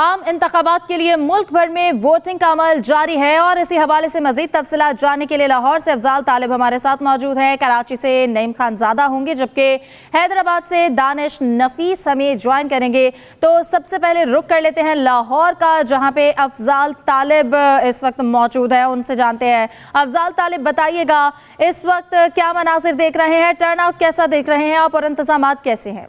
आम इंतखाबात के लिए मुल्क भर में वोटिंग का अमल जारी है और इसी हवाले से मजीद तफसीलात जानने के लिए लाहौर से अफजाल तालिब हमारे साथ मौजूद हैं। कराची से नईम खानजादा होंगे, जबकि हैदराबाद से दानिश नफीस हमें ज्वाइन करेंगे। तो सबसे पहले रुख कर लेते हैं लाहौर का, जहां पे अफजाल तालिब इस वक्त मौजूद है, उनसे जानते हैं। अफजाल तालिब, बताइएगा इस वक्त क्या मनाजिर देख रहे हैं, टर्न आउट कैसा देख रहे हैं आप और इंतजामात कैसे हैं?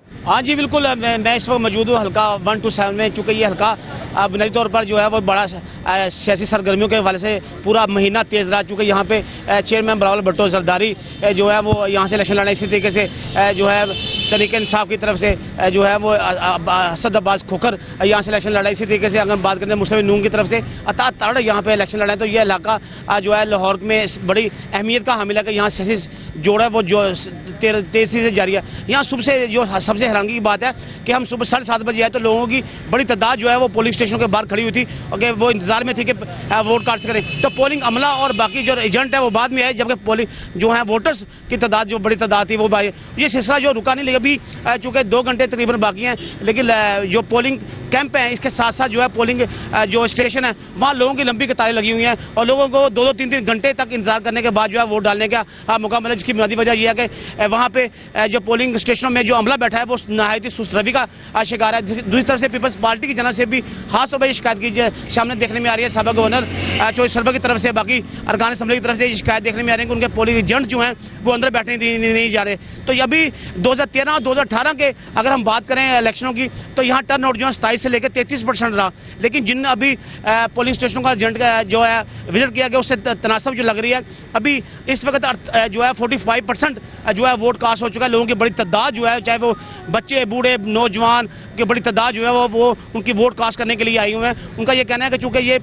हाँ जी बिल्कुल, मैं इस वक्त मौजूद हूँ हल्का 1 to 7 में। चूँकि ये हल्का बुनियादी तौर पर जो है वो बड़ा सियासी सरगर्मियों के हवाले से पूरा महीना तेज़ रहा। चूँकि यहाँ पे चेयरमैन बिलावल भुट्टो जरदारी जो है वो यहाँ से इलेक्शन लड़े, इसी तरीके से जो है तहरीक इंसाफ की तरफ से जो है वो असद अब्बास खोखर यहाँ से इलेक्शन लड़ा। इसी तरीके से अगर बात करें मुस्लिम नून की तरफ से अता ताड़ यहाँ पे इलेक्शन लड़े। तो ये इलाका जो है लाहौर में बड़ी अहमियत का हामिल है कि यहाँ सियासी जोड़ है वो जो तेज़ी से जारी है। यहाँ सुबह से जो सबसे हैरानी की बात है कि हम सुबह 7:30 बजे आए तो लोगों की बड़ी तादाद जो है वो पोलिंग स्टेशनों के बाहर खड़ी हुई थी और वो इंतजार में थी कि वोट कास्ट करें। तो पोलिंग अमला और बाकी जो एजेंट है वो बाद में आए, जबकि पोलिंग जो है वोटर्स की तादाद जो बड़ी तादाद थी वो ये सिलसिला जो रुका नहीं। लेकिन अभी चूँकि 2 घंटे तकरीबन बाकी हैं, लेकिन जो पोलिंग कैंप है इसके साथ साथ जो है पोलिंग जो स्टेशन है वहाँ लोगों की लंबी कतारें लगी हुई हैं और लोगों को 2-3 घंटे तक इंतजार करने के बाद जो है वोट डालने का मौका मिला। जिसकी बुनियादी वजह यह है कि वहाँ पे जो पोलिंग स्टेशनों में जो अमला बैठा है वो नहायत ही सुस्त रवि का शिकार है। दूसरी तरफ से पीपल्स पार्टी की जानब से भी खास तौर पर शिकायत की सामने देखने में आ रही है। साबिक गवर्नर चौधरी सरवर की तरफ से, बाकी अरकान असम्बली की तरफ से शिकायत देखने में आ रही है कि उनके पोलिंग एजेंट जो हैं वो अंदर बैठने नहीं जा रहे। तो अभी 2013 और 2018 के अगर हम बात करें इलेक्शनों की तो यहाँ टर्न आउट जो है 27 से लेकर 33% रहा। लेकिन जिन अभी पोलिंग स्टेशनों का एजेंट जो है विजिट किया गया उससे तनासब जो लग रही है, अभी इस वक्त जो है 45% जो है वोट कास्ट हो चुका है। लोगों की बड़ी तादाद जो है, चाहे वो बच्चे बूढ़े नौजवान की बड़ी तादाद जो है वो उनकी वोट कास्ट करने के लिए आई हुए हैं। उनका ये कहना है कि चूँकि ये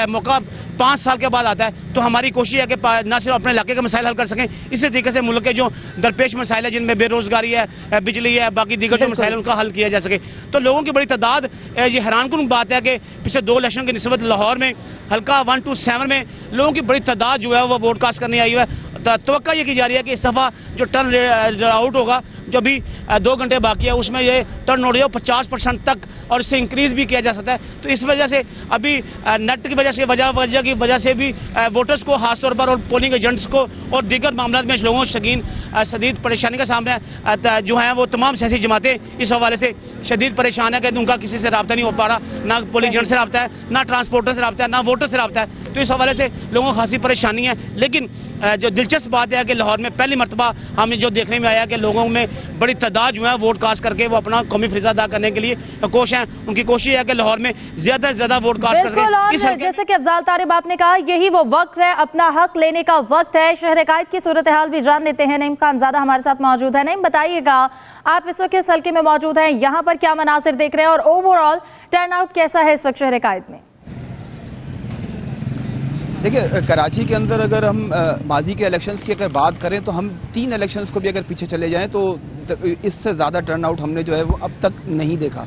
मौका 5 साल के बाद आता है तो हमारी कोशिश है कि न सिर्फ अपने इलाके के मसाइल हल कर सकें, इसी तरीके से मुल्क के जो दरपेश मसाइल है जिनमें बेरोजगारी है, बिजली है, बाकी दीगर जो मसाइल उनका हल किया जा सके। तो लोगों की बड़ी तादाद, ये हैरानकुन बात है कि पिछले 2 इलेक्शन की निस्बत लाहौर में हल्का 1 to 7 में लोगों की बड़ी तादाद जो है वो वोट कास्ट करने आई है। तवक्का ये की जा रही है कि इस दफ़ा जो टर्न आउट होगा, जो भी 2 घंटे बाकी है उसमें ये टर्न आउट 50% तक और इससे इंक्रीज भी किया जा सकता है। तो इस वजह से अभी नेट की वजह से भी वोटर्स को खास तौर पर और पोलिंग एजेंट्स को और दीगर मामलों में लोगों को शदीद परेशानी का सामना जो है वो तमाम सियासी जमातें इस हवाले से शदीद परेशान है कि उनका किसी से रब्ता नहीं हो पा रहा, ना पोलिंग एजेंट से रब्ता है, ना ट्रांसपोर्टर से रब्ता है, ना वोटर से रब्ता है। तो इस हवाले से लोगों को खासी परेशानी है। लेकिन जो दिलचस्प बात है कि लाहौर में पहली मरतबा हमें जो देखने में आया कि लोगों में बड़ी तादाद जो है वोट कास्ट करके वो अपना कौमी फरीज़ा अदा करने के लिए कोश हैं। उनकी कोशिश है कि लाहौर में ज्यादा से ज्यादा वोट कास्ट करें। जैसे कि अफजाल तालिब आपने कहा, यही वो वक्त है, अपना हक लेने का वक्त है। शहर कायद की सूरत हाल भी जान लेते हैं। नईम खानजादा हमारे साथ मौजूद है। नईम, बताइएगा आप इस वक्त इस हल्के में मौजूद हैं, यहाँ पर क्या मनासिर देख रहे हैं और ओवरऑल टर्न आउट कैसा है इस वक्त शहर कायद में? देखिए, कराची के अंदर अगर हम माजी के इलेक्शंस की अगर बात करें तो हम 3 इलेक्शंस को भी अगर पीछे चले जाएं तो इससे ज़्यादा टर्न आउट हमने जो है वो अब तक नहीं देखा।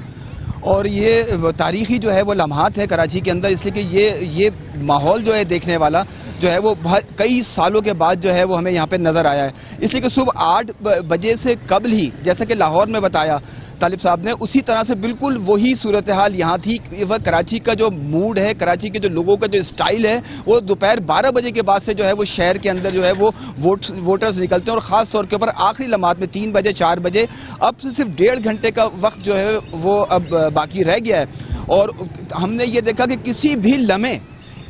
और ये तारीखी जो है वो लम्हात है कराची के अंदर, इसलिए कि ये माहौल जो है देखने वाला जो है वो कई सालों के बाद जो है वो हमें यहाँ पे नज़र आया है। इसलिए कि सुबह 8 बजे से कबल ही, जैसा कि लाहौर में बताया तालिब साहब ने, उसी तरह से बिल्कुल वही सूरत हाल यहाँ थी। वह कराची का जो मूड है, कराची के जो लोगों का जो स्टाइल है, वो दोपहर 12 बजे के बाद से जो है वो शहर के अंदर जो है वो वोटर्स निकलते हैं। और ख़ास तौर के ऊपर आखिरी लम्हात में 3 बजे 4 बजे अब से सिर्फ 1.5 घंटे का वक्त जो है वो अब बाकी रह गया है। और हमने ये देखा कि किसी भी लम्हे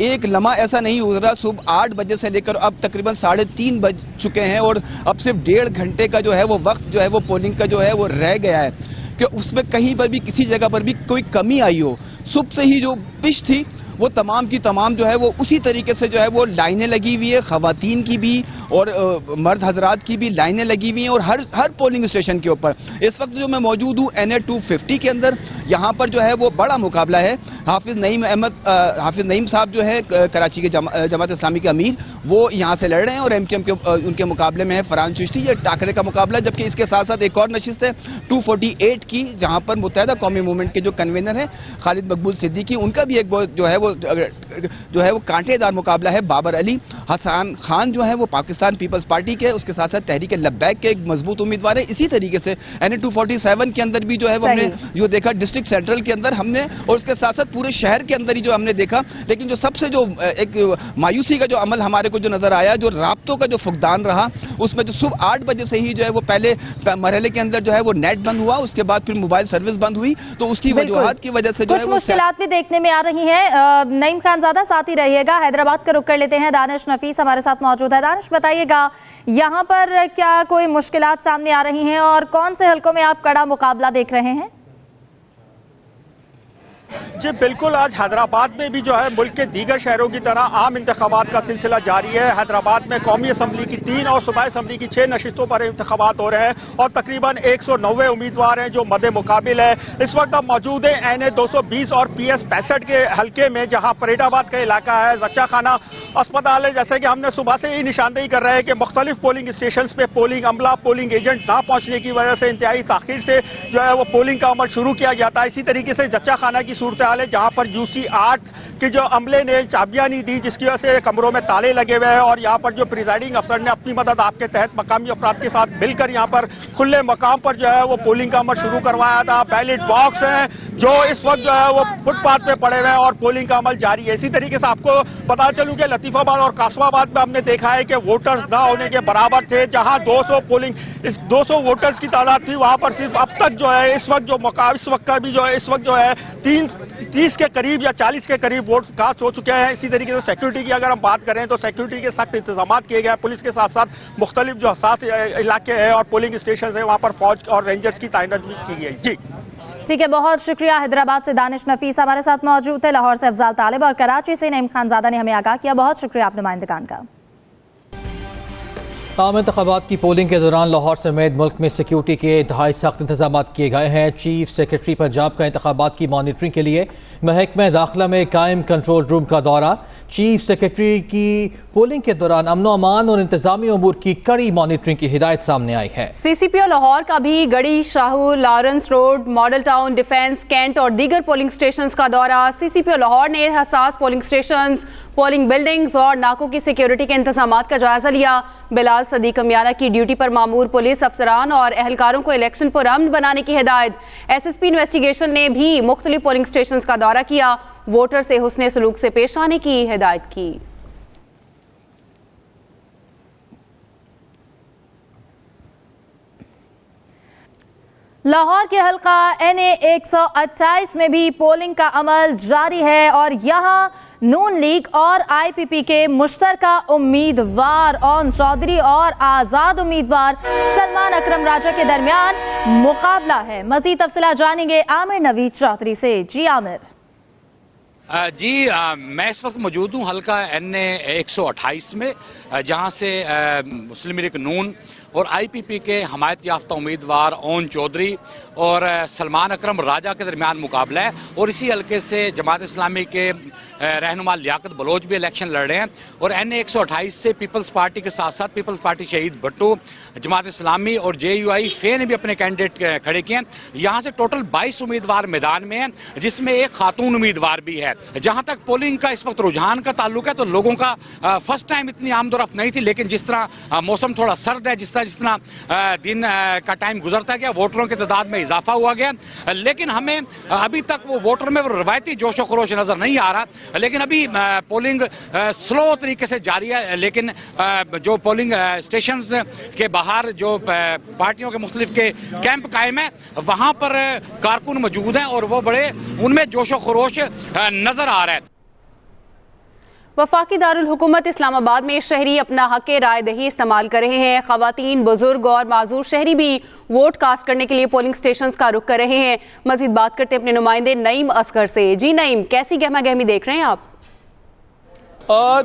एक लम्हा ऐसा नहीं गुजरा, सुबह 8 बजे से लेकर अब तकरीबन 3:30 बज चुके हैं और अब सिर्फ 1.5 घंटे का जो है वो वक्त जो है वो पोलिंग का जो है वो रह गया है कि उसमें कहीं पर भी किसी जगह पर भी कोई कमी आई हो। सुबह से ही जो पिच थी वो तमाम की तमाम जो है वो उसी तरीके से जो है वो लाइनें लगी हुई है, ख़वातीन की भी और मर्द हजरात की भी लाइनें लगी हुई हैं। और हर पोलिंग स्टेशन के ऊपर इस वक्त जो मैं मौजूद हूँ NA 250 के अंदर, यहाँ पर जो है वो बड़ा मुकाबला है। हाफिज नईम साहब जो है कराची के जमात इस्लामी के अमीर, وہ یہاں سے لڑ رہے ہیں اور MQM کے ان کے مقابلے میں ہے فرحان چشتی. یہ ٹاکرے کا مقابلہ ہے. جبکہ اس کے ساتھ ساتھ ایک اور نشست ہے 248 کی, جہاں پر متحدہ قومی موومنٹ کے جو کنوینر ہیں خالد مقبول صدیقی, ان کا بھی ایک جو ہے وہ کانٹے دار مقابلہ ہے. بابر علی حسان خان جو ہے وہ پاکستان پیپلز پارٹی کے, اس کے ساتھ ساتھ تحریک لبیک کے ایک مضبوط امیدوار ہے. اسی طریقے سے NA247 کے اندر بھی جو ہے وہ ہم نے جو دیکھا ڈسٹرکٹ سینٹرل کے اندر ہم نے, اور اس کے ساتھ ساتھ پورے شہر کے اندر ہی جو ہم نے دیکھا. لیکن جو سب سے جو ایک مایوسی کا جو عمل ہمارے کو جو نظر آیا, جو رابطوں کا جو فقدان رہا, اس میں جو صبح 8 بجے سے ہی جو ہے وہ پہلے مرحلے کے اندر جو ہے وہ نیٹ بند ہوا, اس کے بعد پھر موبائل سروس بند ہوئی. تو اس کی وجوہات کی وجہ سے جو ہے کچھ مشکلات بھی دیکھنے میں آ رہی ہیں. نعیم خان زادہ ساتھ ہی رہیے گا. حیدرآباد کا رخ کر لیتے ہیں. دانش نفیس ہمارے ساتھ موجود ہے. دانش, بتائیے گا یہاں پر کیا کوئی مشکلات سامنے آ رہی ہیں اور کون سے حلقوں میں آپ کڑا مقابلہ دیکھ رہے ہیں؟ جی بالکل, آج حیدرآباد میں بھی جو ہے ملک کے دیگر شہروں کی طرح عام انتخابات کا سلسلہ جاری ہے. حیدرآباد میں قومی اسمبلی کی 3 اور صوبائی اسمبلی کی 6 نشستوں پر انتخابات ہو رہے ہیں اور تقریباً 190 امیدوار ہیں جو مد مقابل ہے. اس وقت ہم موجود ہیں NA220 اور PS 65 کے حلقے میں, جہاں پریڈ آباد کا علاقہ ہے, زچہ خانہ اسپتال ہے. جیسے کہ ہم نے صبح سے ہی نشاندہی کر رہے ہیں کہ مختلف پولنگ اسٹیشنز پہ پولنگ عملہ, پولنگ ایجنٹ نہ پہنچنے کی وجہ سے انتہائی تاخیر سے جو ہے وہ پولنگ کا عمل شروع کیا جاتا ہے. اسی طریقے سے زچہ خانہ کی صورتحال ہے جہاں پر UC 8 کی جو عملے نے چابیاں نہیں دی, جس کی وجہ سے کمروں میں تالے لگے ہوئے ہیں. اور یہاں پر جو پریزائڈنگ افسر نے اپنی مدد آپ کے تحت مقامی افراد کے ساتھ مل کر یہاں پر کھلے مقام پر جو ہے وہ پولنگ کا عمل شروع کروایا تھا. بیلٹ باکس ہیں جو اس وقت جو ہے وہ فٹ پاتھ پہ پڑے ہوئے ہیں اور پولنگ کا عمل جاری ہے. اسی طریقے سے آپ کو بتا چلوں کہ لطیف آباد اور قاسم آباد میں ہم نے دیکھا ہے کہ ووٹرز نہ ہونے کے برابر تھے. جہاں 200 ووٹرز کی تعداد تھی, وہاں پر صرف اب تک جو ہے اس وقت کا بھی جو ہے اس وقت جو ہے 30 کے قریب یا 40 کے قریب ووٹ کاسٹ ہو چکے ہیں. اسی طریقے سے سیکیورٹی کی اگر ہم بات کریں تو سیکیورٹی کے سخت انتظامات کیے گئے ہیں. پولیس کے ساتھ ساتھ مختلف جو حساس علاقے ہیں اور پولنگ اسٹیشنز ہیں وہاں پر فوج اور رینجرز کی تعینات بھی کی گئی. جی ٹھیک ہے, بہت شکریہ. حیدرآباد سے دانش نفیس ہمارے ساتھ موجود تھے. لاہور سے افضال طالب اور کراچی سے نعیم خان زادہ نے ہمیں آگاہ کیا. بہت شکریہ آپ نمائندگان کا. عام انتخابات کی پولنگ کے دوران لاہور سمیت ملک میں سیکیورٹی کے انتہائی سخت انتظامات کیے گئے ہیں. چیف سیکرٹری پنجاب کا انتخابات کی مانیٹرنگ کے لیے محکمہ داخلہ میں قائم کنٹرول روم کا دورہ. چیف سیکرٹری کی پولنگ کے دوران امن و امان اور انتظامی امور کی کڑی مانیٹرنگ کی ہدایت سامنے آئی ہے. CCPO لاہور کا بھی Garhi, Shahu, Lawrence road, model town, defence, cantt اور دیگر پولنگ سٹیشنز کا دورہ. CCPO لاہور نے حساس پولنگ سٹیشنز، پولنگ بلڈنگز اور ناکوں کی سیکیورٹی کے انتظامات کا جائزہ لیا. بلال صدیق امیانہ کی ڈیوٹی پر مامور پولیس افسران اور اہلکاروں کو الیکشن پر امن بنانے کی ہدایت. SSP انویسٹیگیشن نے بھی مختلف پولنگ سٹیشنز کا دورہ کیا. ووٹر سے حسن سلوک سے پیش آنے کی ہدایت کی. لاہور کے حلقہ NA 128 میں بھی پولنگ کا عمل جاری ہے اور یہاں نون لیگ اور IPP کے مشترکہ امیدوار اون چودھری اور آزاد امیدوار سلمان اکرم راجہ کے درمیان مقابلہ ہے. مزید تفصیلات جانیں گے عامر نوید چودھری سے. جی عامر. جی میں اس وقت موجود ہوں حلقہ NA 128 میں، جہاں سے مسلم لیگ نون اور IPP کے حمایت یافتہ امیدوار اون چودھری اور سلمان اکرم راجہ کے درمیان مقابلہ ہے. اور اسی حلقے سے جماعت اسلامی کے رہنما لیاقت بلوچ بھی الیکشن لڑ رہے ہیں. اور NA 128 سے پیپلز پارٹی کے ساتھ ساتھ پیپلز پارٹی شہید بھٹو، جماعت اسلامی اور JUI فے نے بھی اپنے کینڈیڈیٹ کھڑے کیے ہیں. یہاں سے ٹوٹل 22 امیدوار میدان میں ہیں، جس میں ایک خاتون امیدوار بھی ہے. جہاں تک پولنگ کا اس وقت رجحان کا تعلق ہے تو لوگوں کا فرسٹ ٹائم اتنی آمد و رفت نہیں تھی، لیکن جس طرح موسم تھوڑا سرد ہے، جس طرح دن کا ٹائم گزرتا گیا، ووٹروں کی تعداد میں اضافہ ہوا گیا. لیکن ہمیں ابھی تک وہ ووٹر میں روایتی جوش و خروش نظر نہیں آ رہا. لیکن ابھی پولنگ سلو طریقے سے جاری ہے. لیکن جو پولنگ اسٹیشنز کے باہر جو پارٹیوں کے مختلف کے کیمپ قائم ہیں، وہاں پر کارکن موجود ہیں اور وہ بڑے ان میں جوش و خروش نظر آ رہا ہے. وفاقی دارالحکومت اسلام آباد میں شہری اپنا حق رائے دہی استعمال کر رہے ہیں. خواتین، بزرگ اور معذور شہری بھی ووٹ کاسٹ کرنے کے لیے پولنگ سٹیشنز کا رخ کر رہے ہیں. مزید بات کرتے ہیں اپنے نمائندے نعیم اصغر سے. جی نعیم، کیسی گہما گہمی دیکھ رہے ہیں آپ؟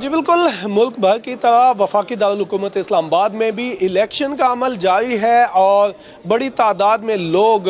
جی بالکل، ملک بھر کی طرح وفاقی دارالحکومت اسلام آباد میں بھی الیکشن کا عمل جاری ہے اور بڑی تعداد میں لوگ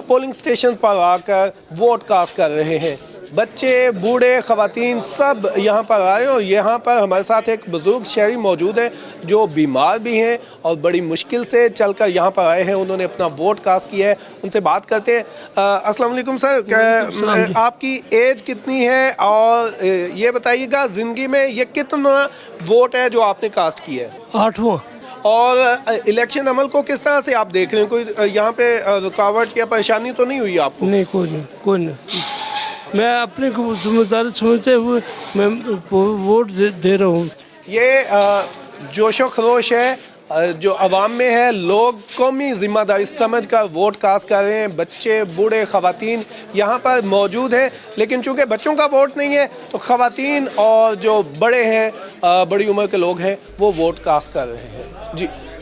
پولنگ سٹیشن پر آ کر ووٹ کاسٹ کر رہے ہیں. बच्चे बूढ़े ख़वातीन सब यहाँ पर आए और यहाँ पर हमारे साथ एक बुज़ुर्ग शहरी मौजूद है जो बीमार भी हैं और बड़ी मुश्किल से चलकर यहाँ पर आए हैं। उन्होंने अपना वोट कास्ट किया है, उनसे बात करते हैं। अस्सलाम वालेकुम सर, आपकी एज कितनी है और ये बताइएगा ज़िंदगी में ये कितना वोट है जो आपने कास्ट किया है? 8वां। और इलेक्शन अमल को किस तरह से आप देख रहे हैं? कोई यहाँ पे रुकावट या परेशानी तो नहीं हुई आपको? नहीं, कोई नहीं। मैं अपने को जिम्मेदारी समझते हुए मैं वोट दे रहा हूँ। ये जोशो खरोश है जो अवाम में है। लोग कौमी जिम्मेदारी समझ कर वोट कास्ट कर रहे हैं। बच्चे बूढ़े ख़वातीन यहाँ पर मौजूद हैं, लेकिन चूँकि बच्चों का वोट नहीं है तो ख़वातीन और जो बड़े हैं, बड़ी उम्र के लोग हैं, वो वोट कास्ट कर रहे हैं। जी।